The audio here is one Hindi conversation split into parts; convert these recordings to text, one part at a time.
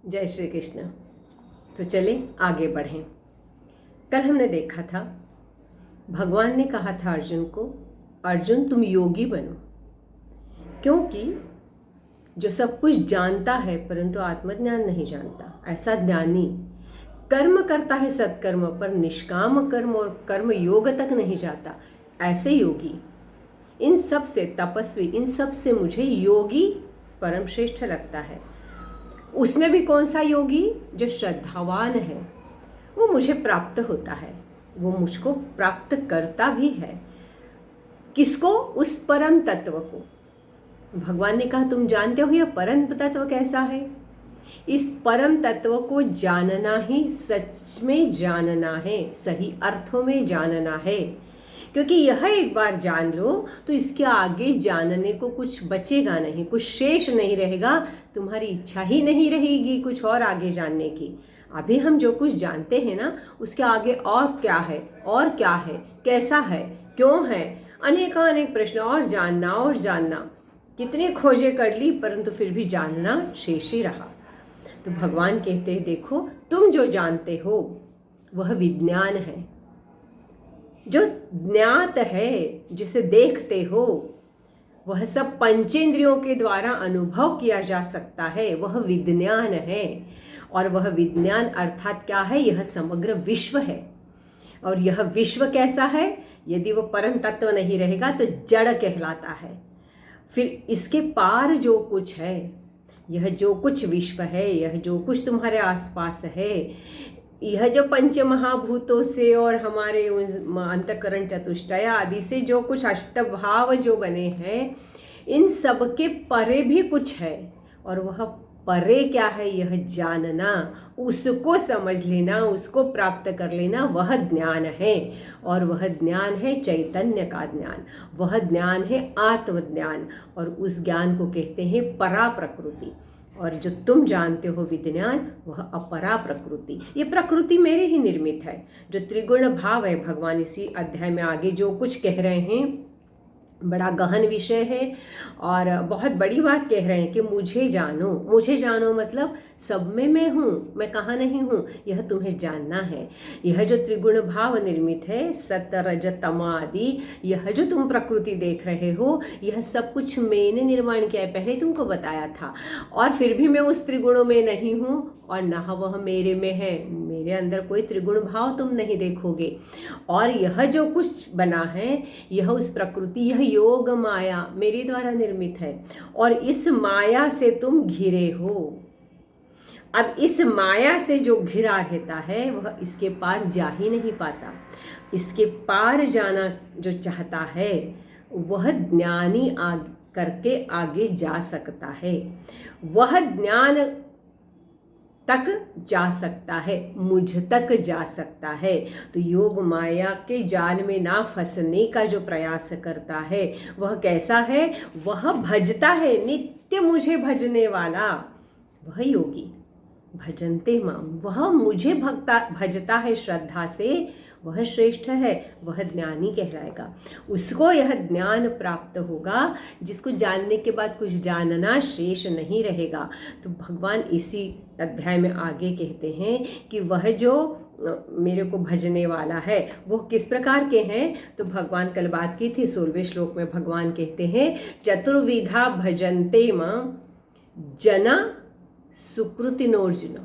जय श्री कृष्ण। तो चले आगे बढ़ें। कल हमने देखा था, भगवान ने कहा था अर्जुन को, अर्जुन तुम योगी बनो, क्योंकि जो सब कुछ जानता है परंतु आत्मज्ञान नहीं जानता, ऐसा ज्ञानी कर्म करता है सत्कर्म पर निष्काम कर्म और कर्म योग तक नहीं जाता, ऐसे योगी, इन सब से तपस्वी, इन सब से मुझे योगी परम श्रेष्ठ लगता है। उसमें भी कौन सा योगी? जो श्रद्धावान है, वो मुझे प्राप्त होता है, वो मुझको प्राप्त करता भी है। किसको? उस परम तत्व को। भगवान ने कहा तुम जानते हो यह परम तत्व कैसा है। इस परम तत्व को जानना ही सच में जानना है, सही अर्थों में जानना है, क्योंकि यह एक बार जान लो तो इसके आगे जानने को कुछ बचेगा नहीं, कुछ शेष नहीं रहेगा, तुम्हारी इच्छा ही नहीं रहेगी कुछ और आगे जानने की। अभी हम जो कुछ जानते हैं ना, उसके आगे और क्या है, और क्या है, कैसा है, क्यों है, अनेकानेक प्रश्न, और जानना, कितने खोजे कर ली परंतु फिर भी जानना शेष ही रहा। तो भगवान कहते हैं देखो, तुम जो जानते हो वह विज्ञान है, जो ज्ञात है, जिसे देखते हो, वह सब पंचेंद्रियों के द्वारा अनुभव किया जा सकता है, वह विज्ञान है। और वह विज्ञान अर्थात क्या है? यह समग्र विश्व है। और यह विश्व कैसा है? यदि वो परम तत्व नहीं रहेगा तो जड़ कहलाता है। फिर इसके पार जो कुछ है, यह जो कुछ विश्व है, यह जो कुछ तुम्हारे आसपास है, यह जो पंच महाभूतों से और हमारे अंतःकरण चतुष्टय आदि से जो कुछ अष्टभाव जो बने हैं, इन सब के परे भी कुछ है। और वह परे क्या है? यह जानना, उसको समझ लेना, उसको प्राप्त कर लेना, वह ज्ञान है। और वह ज्ञान है चैतन्य का ज्ञान, वह ज्ञान है आत्मज्ञान। और उस ज्ञान को कहते हैं परा प्रकृति। और जो तुम जानते हो विज्ञान, वह अपरा प्रकृति। ये प्रकृति मेरे ही निर्मित है, जो त्रिगुण भाव है। भगवान इसी अध्याय में आगे जो कुछ कह रहे हैं, बड़ा गहन विषय है और बहुत बड़ी बात कह रहे हैं कि मुझे जानो। मुझे जानो मतलब सब में मैं हूँ, मैं कहाँ नहीं हूँ, यह तुम्हें जानना है। यह जो त्रिगुण भाव निर्मित है, सत रज तम आदि, यह जो तुम प्रकृति देख रहे हो, यह सब कुछ मैंने निर्माण किया है, पहले तुमको बताया था। और फिर भी मैं उस त्रिगुणों में नहीं हूँ और ना वह मेरे में है, मेरे अंदर कोई त्रिगुण भाव तुम नहीं देखोगे। और यह जो कुछ बना है, यह उस प्रकृति, यह योग माया मेरे द्वारा निर्मित है। और इस माया से तुम घिरे हो। अब इस माया से जो घिरा रहता है, वह इसके पार जा ही नहीं पाता। इसके पार जाना जो चाहता है, वह ज्ञानी करके आगे जा सकता है, वह ज्ञान तक जा सकता है, मुझ तक जा सकता है। तो योग माया के जाल में ना फंसने का जो प्रयास करता है, वह कैसा है? वह भजता है, नित्य मुझे भजने वाला, वह योगी। भजन्ते माम, वह मुझे भजता है श्रद्धा से, वह श्रेष्ठ है, वह ज्ञानी कहलाएगा। उसको यह ज्ञान प्राप्त होगा जिसको जानने के बाद कुछ जानना शेष नहीं रहेगा। तो भगवान इसी अध्याय में आगे कहते हैं कि वह जो मेरे को भजने वाला है, वो किस प्रकार के हैं। तो भगवान कल बात की थी, 16वें श्लोक में भगवान कहते हैं, चतुर्विधा भजन्ते मां जना सुकृतिनोर्जुन।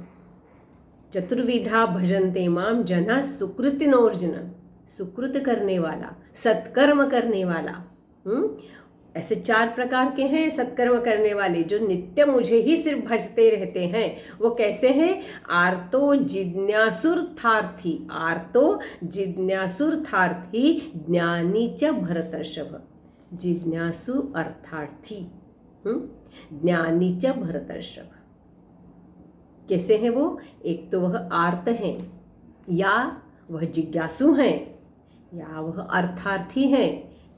चतुर्विधा भजन्ते माम जना सुकृतिनोर्जुन, सुकृत करने वाला, सत्कर्म करने वाला। ऐसे 4 प्रकार के हैं सत्कर्म करने वाले, जो नित्य मुझे ही सिर्फ भजते रहते हैं। वो कैसे हैं? आर्तो जिज्ञासुर्थार्थी, आर्तो जिज्ञासुर्थार्थी, ज्ञानी च भरतर्षभ। जिज्ञासु अर्थार्थी, ज्ञानी च भरतर्षभ। कैसे हैं वो? एक तो वह आर्त हैं, या वह जिज्ञासु हैं, या वह अर्थार्थी हैं,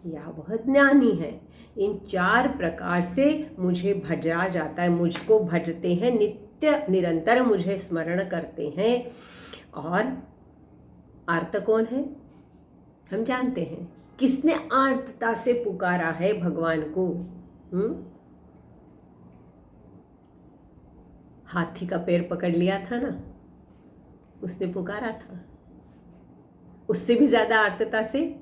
या वह ज्ञानी हैं। इन 4 प्रकार से मुझे भजा जाता है, मुझको भजते हैं, नित्य निरंतर मुझे स्मरण करते हैं। और आर्त कौन है? हम जानते हैं। किसने आर्तता से पुकारा है भगवान को? हाथी का पैर पकड़ लिया था ना, उसने पुकारा था। उससे भी ज़्यादा आर्तता से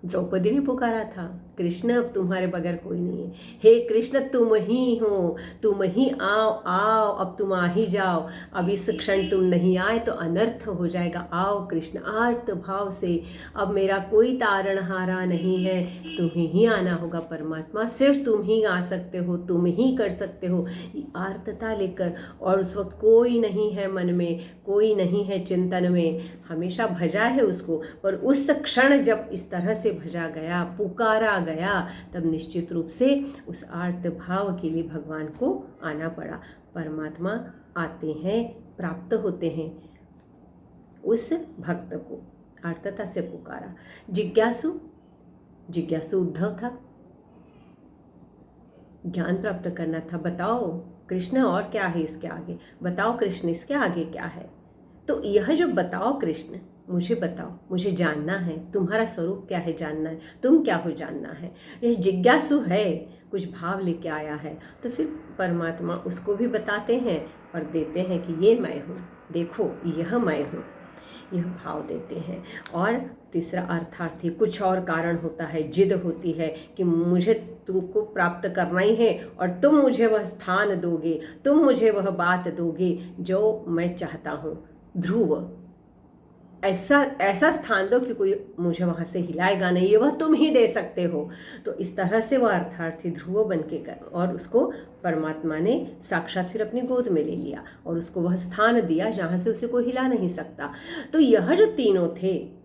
द्रौपदी ने पुकारा था, कृष्ण अब तुम्हारे बगैर कोई नहीं है, हे कृष्ण तुम ही हो, तुम ही आओ आओ, अब तुम आ ही जाओ, अब इस क्षण तुम नहीं आए तो अनर्थ हो जाएगा, आओ कृष्ण आर्त भाव से, अब मेरा कोई तारणहारा नहीं है, तुम्हें ही आना होगा परमात्मा, सिर्फ तुम ही आ सकते हो, तुम ही कर सकते हो, आर्तता लेकर। और उस वक्त कोई नहीं है मन में, कोई नहीं है चिंतन में, हमेशा भजा है उसको। पर उस क्षण जब इस तरह से भजा गया, पुकारा गया, तब निश्चित रूप से उस आर्त भाव के लिए भगवान को आना पड़ा। परमात्मा आते हैं, प्राप्त होते हैं उस भक्त को, आर्तता से पुकारा। जिज्ञासु उद्धव था, ज्ञान प्राप्त करना था। बताओ कृष्ण और क्या है इसके आगे, बताओ कृष्ण इसके आगे क्या है। तो यह जो बताओ कृष्ण, मुझे बताओ, मुझे जानना है, तुम्हारा स्वरूप क्या है जानना है, तुम क्या हो जानना है। यह जिज्ञासु है, कुछ भाव लेके आया है, तो फिर परमात्मा उसको भी बताते हैं और देते हैं कि ये मैं हूँ, देखो यह मैं हूँ, यह भाव देते हैं। और तीसरा अर्थार्थी कुछ और कारण होता है, जिद होती है कि मुझे तुमको प्राप्त करना ही है और तुम मुझे वह स्थान दोगे, तुम मुझे वह बात दोगे जो मैं चाहता हूँ। ध्रुव, ऐसा स्थान दो कि कोई मुझे वहाँ से हिलाएगा नहीं, ये वह तुम ही दे सकते हो। तो इस तरह से वह अर्थार्थी ध्रुव बन के कर, और उसको परमात्मा ने साक्षात फिर अपनी गोद में ले लिया और उसको वह स्थान दिया जहाँ से उसे कोई हिला नहीं सकता। तो यह जो तीनों थे,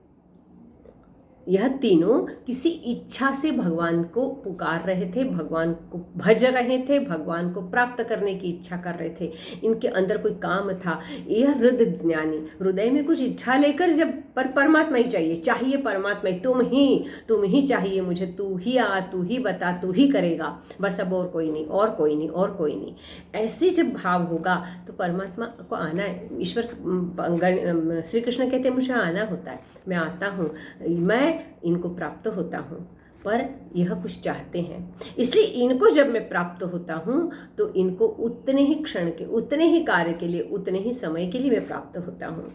यह तीनों किसी इच्छा से भगवान को पुकार रहे थे, भगवान को भज रहे थे, भगवान को प्राप्त करने की इच्छा कर रहे थे। इनके अंदर कोई काम था। यह हृदय ज्ञानी हृदय में कुछ इच्छा लेकर, जब परमात्मा ही चाहिए परमात्मा ही, तुम ही चाहिए मुझे, तू ही आ, तू ही बता, तू ही करेगा, बस अब और कोई नहीं, और कोई नहीं, और कोई नहीं। ऐसे जब भाव होगा तो परमात्मा को आना है। ईश्वर श्री कृष्ण कहते हैं मुझे आना होता है, मैं आता हूँ, मैं इनको प्राप्त होता हूँ, पर यह कुछ चाहते हैं, इसलिए इनको जब मैं प्राप्त होता हूँ तो इनको उतने ही क्षण के, उतने ही कार्य के लिए, उतने ही समय के लिए मैं प्राप्त होता हूँ।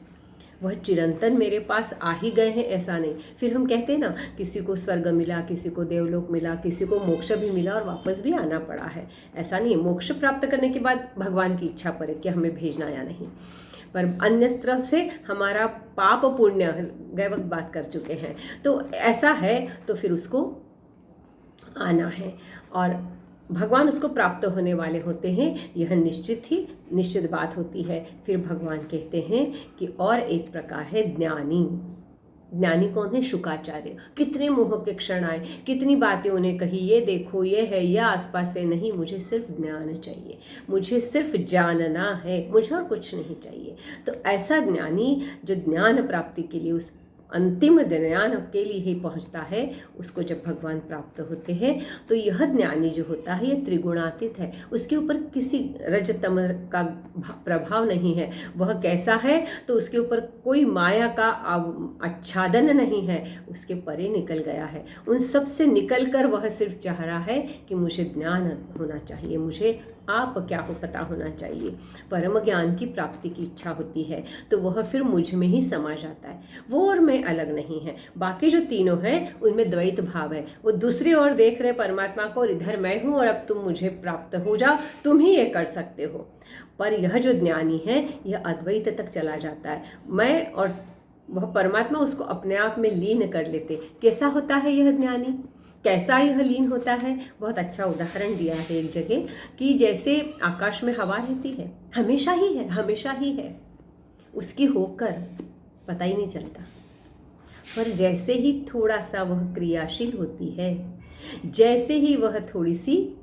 वह चिरंतन मेरे पास आ ही गए हैं ऐसा नहीं। फिर हम कहते हैं ना, किसी को स्वर्ग मिला, किसी को देवलोक मिला, किसी को मोक्ष भी मिला और वापस भी आना पड़ा है, ऐसा नहीं है। मोक्ष प्राप्त करने के बाद भगवान की इच्छा पड़े कि हमें भेजना या नहीं, पर अन्य तरफ से हमारा पाप पुण्य, गए वक्त बात कर चुके हैं, तो ऐसा है तो फिर उसको आना है और भगवान उसको प्राप्त होने वाले होते हैं, यह निश्चित बात होती है। फिर भगवान कहते हैं कि और एक प्रकार है ज्ञानी। ज्ञानी कौन है? शुकाचार्य। कितने मोह के क्षण आए, कितनी बातें उन्हें कही, ये देखो ये है, ये आसपास से नहीं, मुझे सिर्फ ज्ञान चाहिए, मुझे सिर्फ जानना है, मुझे और कुछ नहीं चाहिए। तो ऐसा ज्ञानी जो ज्ञान प्राप्ति के लिए, उस अंतिम ज्ञान के लिए ही पहुंचता है, उसको जब भगवान प्राप्त होते हैं तो यह ज्ञानी जो होता है ये त्रिगुणातीत है, उसके ऊपर किसी रजतम का प्रभाव नहीं है। वह कैसा है तो उसके ऊपर कोई माया का आच्छादन नहीं है, उसके परे निकल गया है। उन सब से निकल कर वह सिर्फ चाह रहा है कि मुझे ज्ञान होना चाहिए, मुझे आप क्या हो पता होना चाहिए। परम ज्ञान की प्राप्ति की इच्छा होती है तो वह फिर मुझ में ही समा जाता है, वो और मैं अलग नहीं है। बाकी जो तीनों हैं उनमें द्वैत भाव है, वो दूसरी ओर देख रहे परमात्मा को और इधर मैं हूँ और अब तुम मुझे प्राप्त हो जाओ, तुम ही ये कर सकते हो। पर यह जो ज्ञानी है यह अद्वैत तक चला जाता है, मैं और वह परमात्मा उसको अपने आप में लीन कर लेते। कैसा होता है यह ज्ञानी, कैसा यह लीन होता है? बहुत अच्छा उदाहरण दिया है एक जगह कि जैसे आकाश में हवा रहती है, हमेशा ही है, हमेशा ही है, उसकी होकर पता ही नहीं चलता। पर जैसे ही थोड़ा सा वह क्रियाशील होती है, जैसे ही वह थोड़ी सी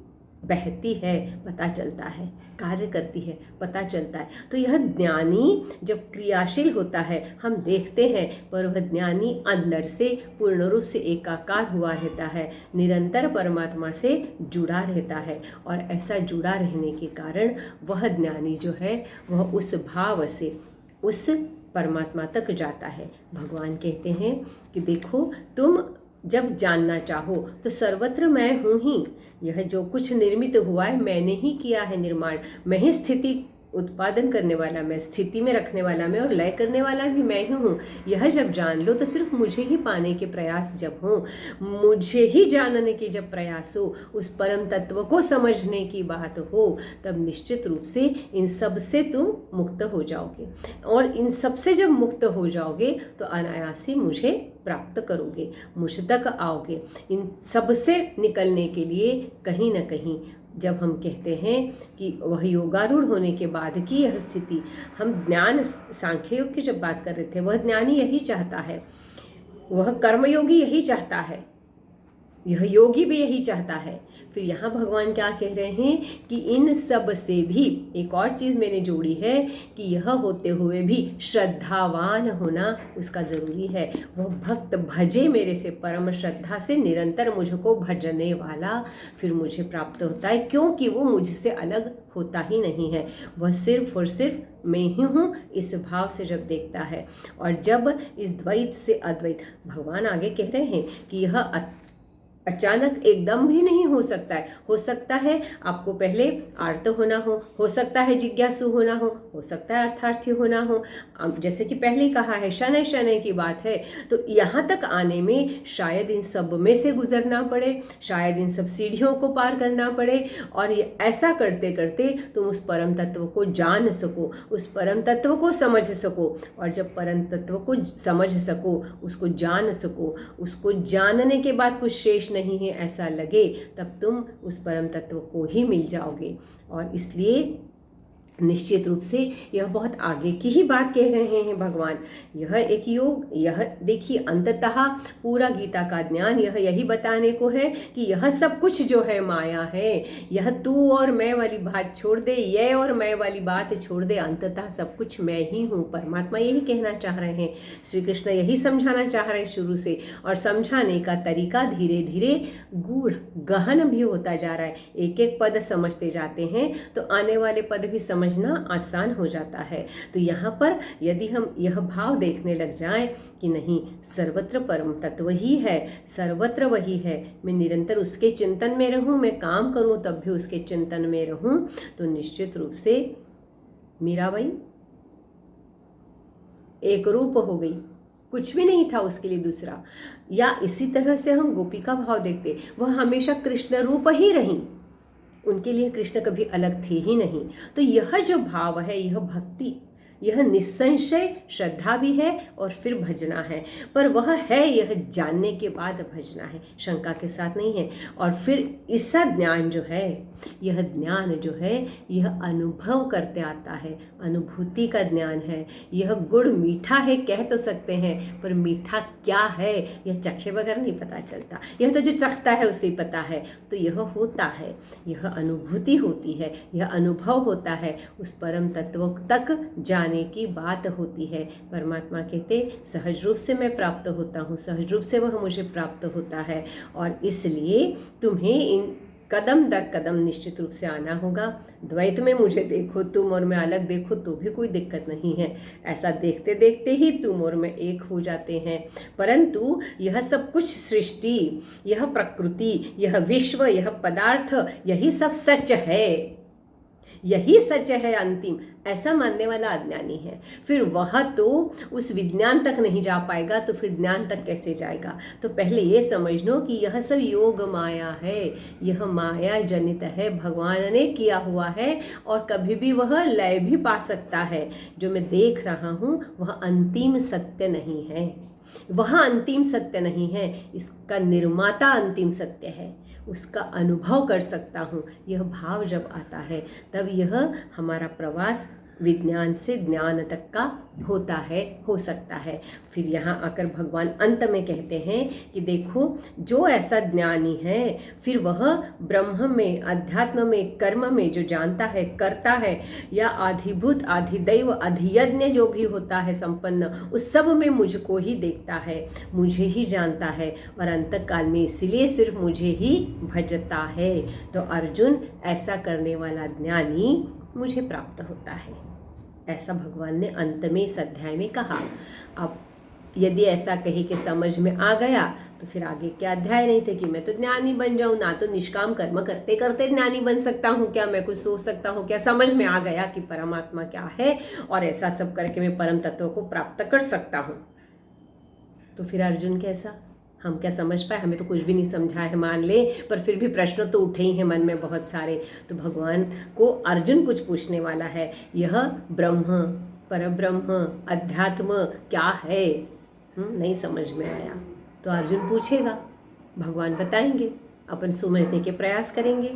बहती है, पता चलता है, कार्य करती है, पता चलता है। तो यह ज्ञानी जब क्रियाशील होता है हम देखते हैं, पर वह ज्ञानी अंदर से पूर्ण रूप से एकाकार हुआ रहता है, निरंतर परमात्मा से जुड़ा रहता है। और ऐसा जुड़ा रहने के कारण वह ज्ञानी जो है वह उस भाव से उस परमात्मा तक जाता है। भगवान कहते हैं कि देखो, तुम जब जानना चाहो तो सर्वत्र मैं हूँ ही, यह जो कुछ निर्मित हुआ है मैंने ही किया है निर्माण, मैं ही स्थिति उत्पादन करने वाला मैं, स्थिति में रखने वाला मैं और लय करने वाला भी मैं ही हूँ। यह जब जान लो तो सिर्फ मुझे ही पाने के प्रयास जब हो, मुझे ही जानने के जब प्रयास हो, उस परम तत्व को समझने की बात हो, तब निश्चित रूप से इन सब से तुम मुक्त हो जाओगे। और इन सब से जब मुक्त हो जाओगे तो अनायास ही मुझे प्राप्त करोगे, मुझ तक आओगे। इन सब से निकलने के लिए कहीं ना कहीं जब हम कहते हैं कि वह योगारूढ़ होने के बाद की यह स्थिति, हम ज्ञान सांख्य योग की जब बात कर रहे थे, वह ज्ञानी यही चाहता है, वह कर्मयोगी यही चाहता है, यह योगी भी यही चाहता है। फिर यहाँ भगवान क्या कह रहे हैं कि इन सब से भी एक और चीज़ मैंने जोड़ी है कि यह होते हुए भी श्रद्धावान होना उसका ज़रूरी है। वह भक्त भजे मेरे से परम श्रद्धा से, निरंतर मुझको भजने वाला फिर मुझे प्राप्त होता है, क्योंकि वो मुझसे अलग होता ही नहीं है। वह सिर्फ और सिर्फ मैं ही हूँ इस भाव से जब देखता है। और जब इस द्वैत से अद्वैत, भगवान आगे कह रहे हैं कि यह अचानक एकदम भी नहीं हो सकता है। हो सकता है आपको पहले आर्त होना हो सकता है जिज्ञासु होना हो सकता है अर्थार्थी होना हो। जैसे कि पहले कहा है, शनै शनै की बात है, तो यहाँ तक आने में शायद इन सब में से गुजरना पड़े, शायद इन सब सीढ़ियों को पार करना पड़े, और ये ऐसा करते करते तुम उस परम तत्व को जान सको, उस परम तत्व को समझ सको। और जब परम तत्व को समझ सको, उसको जान सको, उसको जानने के बाद कुछ शेष नहीं है ऐसा लगे, तब तुम उस परम तत्व को ही मिल जाओगे। और इसलिए निश्चित रूप से यह बहुत आगे की ही बात कह रहे हैं भगवान। यह एक योग, यह देखिए अंततः पूरा गीता का ज्ञान यह यही बताने को है कि यह सब कुछ जो है माया है। यह तू और मैं वाली बात छोड़ दे, ये और मैं वाली बात छोड़ दे, अंततः सब कुछ मैं ही हूँ। परमात्मा यही कहना चाह रहे हैं, श्री कृष्ण यही समझाना चाह रहे हैं शुरू से, और समझाने का तरीका धीरे धीरे गूढ़ गहन भी होता जा रहा है। एक एक पद समझते जाते हैं तो आने वाले पद भी समझना आसान हो जाता है। तो यहाँ पर यदि हम यह भाव देखने लग जाएं कि नहीं, सर्वत्र परम तत्व ही है, सर्वत्र वही है, मैं निरंतर उसके चिंतन में रहूं, मैं काम करूं तब भी उसके चिंतन में रहूं, तो निश्चित रूप से मीराबाई एक रूप हो गई, कुछ भी नहीं था उसके लिए दूसरा। या इसी तरह से हम गोपिका भाव देखते, वह हमेशा कृष्ण रूप ही रही, उनके लिए कृष्ण कभी अलग थे ही नहीं। तो यह जो भाव है, यह भक्ति, यह निसंशय श्रद्धा भी है और फिर भजना है, पर वह है यह जानने के बाद भजना है, शंका के साथ नहीं है। और फिर इसका ज्ञान जो है, यह ज्ञान जो है, यह अनुभव करते आता है, अनुभूति का ज्ञान है। यह गुड़ मीठा है कह तो सकते हैं, पर मीठा क्या है यह चखे बगैर नहीं पता चलता, यह तो जो चखता है उसे पता है। तो यह होता है, यह अनुभूति होती है, यह अनुभव होता है, उस परम तत्व तक जाने की बात होती है। परमात्मा कहते सहज रूप से मैं प्राप्त होता हूँ, सहज रूप से वह मुझे प्राप्त होता है। और इसलिए तुम्हें इन कदम दर कदम निश्चित रूप से आना होगा। द्वैत में मुझे देखो तुम और मैं अलग देखो तो भी कोई दिक्कत नहीं है, ऐसा देखते देखते ही तुम और मैं एक हो जाते हैं। परंतु यह सब कुछ सृष्टि, यह प्रकृति, यह विश्व, यह पदार्थ, यही सब सच है, यही सच है अंतिम, ऐसा मानने वाला अज्ञानी है। फिर वह तो उस विज्ञान तक नहीं जा पाएगा, तो फिर ज्ञान तक कैसे जाएगा। तो पहले ये समझ लो कि यह सब योग माया है, यह माया जनित है, भगवान ने किया हुआ है, और कभी भी वह लय भी पा सकता है। जो मैं देख रहा हूँ वह अंतिम सत्य नहीं है, वह अंतिम सत्य नहीं है, इसका निर्माता अंतिम सत्य है, उसका अनुभव कर सकता हूँ। यह भाव जब आता है तब यह हमारा प्रवास विज्ञान से ज्ञान तक का होता है, हो सकता है। फिर यहाँ आकर भगवान अंत में कहते हैं कि देखो जो ऐसा ज्ञानी है, फिर वह ब्रह्म में, अध्यात्म में, कर्म में जो जानता है, करता है, या आधिभूत, आधिदैव, अधियज्ञ जो भी होता है संपन्न, उस सब में मुझको ही देखता है, मुझे ही जानता है, और अंत काल में इसीलिए सिर्फ मुझे ही भजता है। तो अर्जुन, ऐसा करने वाला ज्ञानी मुझे प्राप्त होता है, ऐसा भगवान ने अंत में इस अध्याय में कहा। अब यदि ऐसा कही कि समझ में आ गया तो फिर आगे के अध्याय नहीं थे कि मैं तो ज्ञानी बन जाऊं, ना तो निष्काम कर्म करते करते ज्ञानी बन सकता हूँ क्या, मैं कुछ सोच सकता हूँ क्या, समझ में आ गया कि परमात्मा क्या है और ऐसा सब करके मैं परम तत्व को प्राप्त कर सकता हूँ। तो फिर अर्जुन कैसा, हम क्या समझ पाए, हमें तो कुछ भी नहीं समझा है मान ले, पर फिर भी प्रश्न तो उठे ही हैं मन में बहुत सारे। तो भगवान को अर्जुन कुछ पूछने वाला है, यह ब्रह्म, परब्रह्म, अध्यात्म क्या है, नहीं समझ में आया तो अर्जुन पूछेगा, भगवान बताएंगे, अपन समझने के प्रयास करेंगे।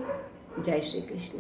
जय श्री कृष्ण।